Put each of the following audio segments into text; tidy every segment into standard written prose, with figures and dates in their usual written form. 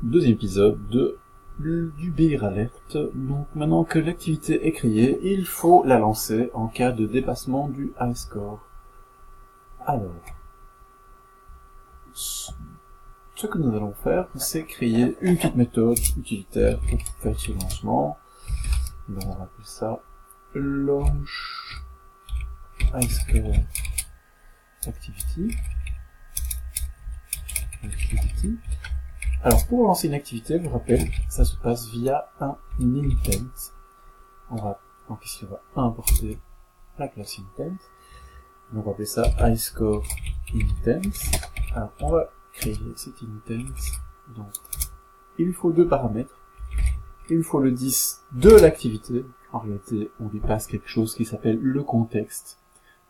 deuxième épisode du Beer Alert. Donc maintenant que l'activité est créée, il faut la lancer en cas de dépassement du high score. Alors, ce que nous allons faire, c'est créer une petite méthode utilitaire pour faire ce lancement. Donc on va appeler ça launch high score activity. Alors pour lancer une activité, je vous rappelle, ça se passe via un intent. Donc ici on va importer la classe intent. Donc on va appeler ça highscore intent. Alors on va créer cet intent. Donc il faut deux paramètres. Il faut le 10 de l'activité. En réalité, on lui passe quelque chose qui s'appelle le contexte,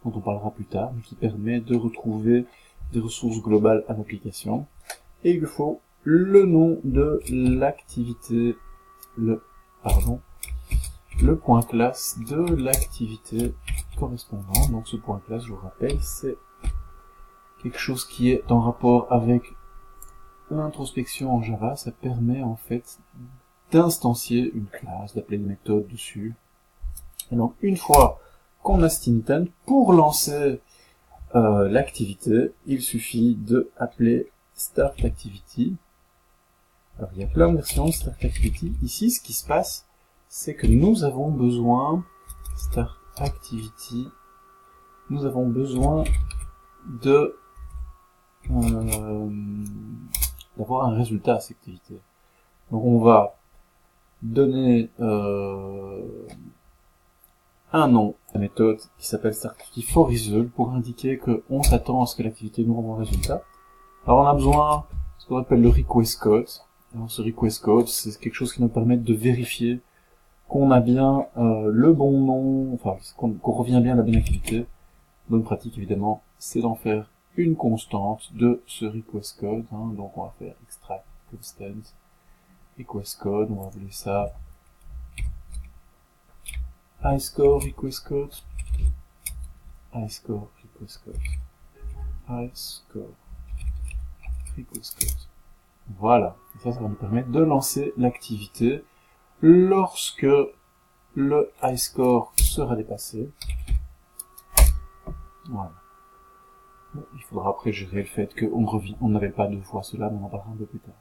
dont on parlera plus tard, mais qui permet de retrouver des ressources globales à l'application. Et il faut le nom de l'activité, le point classe de l'activité correspondante. Donc ce point classe, je vous rappelle, c'est quelque chose qui est en rapport avec l'introspection en Java. Ça permet en fait d'instancier une classe, d'appeler des méthodes dessus. Et donc une fois qu'on a cet intent, pour lancer l'activité, il suffit de appeler start activity. Alors il y a plein de versions de start activity. Ici, ce qui se passe, c'est que nous avons besoin start activity. Nous avons besoin de d'avoir un résultat à cette activité. Donc on va donner un nom à la méthode qui s'appelle startActivity for result pour indiquer qu'on s'attend à ce que l'activité nous renvoie un résultat. Alors on a besoin de ce qu'on appelle le request code. Alors ce request code, c'est quelque chose qui nous permet de vérifier qu'on a bien le bon nom, enfin qu'on revient bien à la bonne activité. Bonne pratique évidemment, c'est d'en faire une constante de ce request code. Donc on va faire extract constant request code, on va appeler ça highscore request code, highscore request code, highscore request code. Voilà, et ça va nous permettre de lancer l'activité lorsque le high score sera dépassé. Voilà. Bon, il faudra après gérer le fait qu'on ne révèle pas deux fois cela, mais on en parlera un peu plus tard.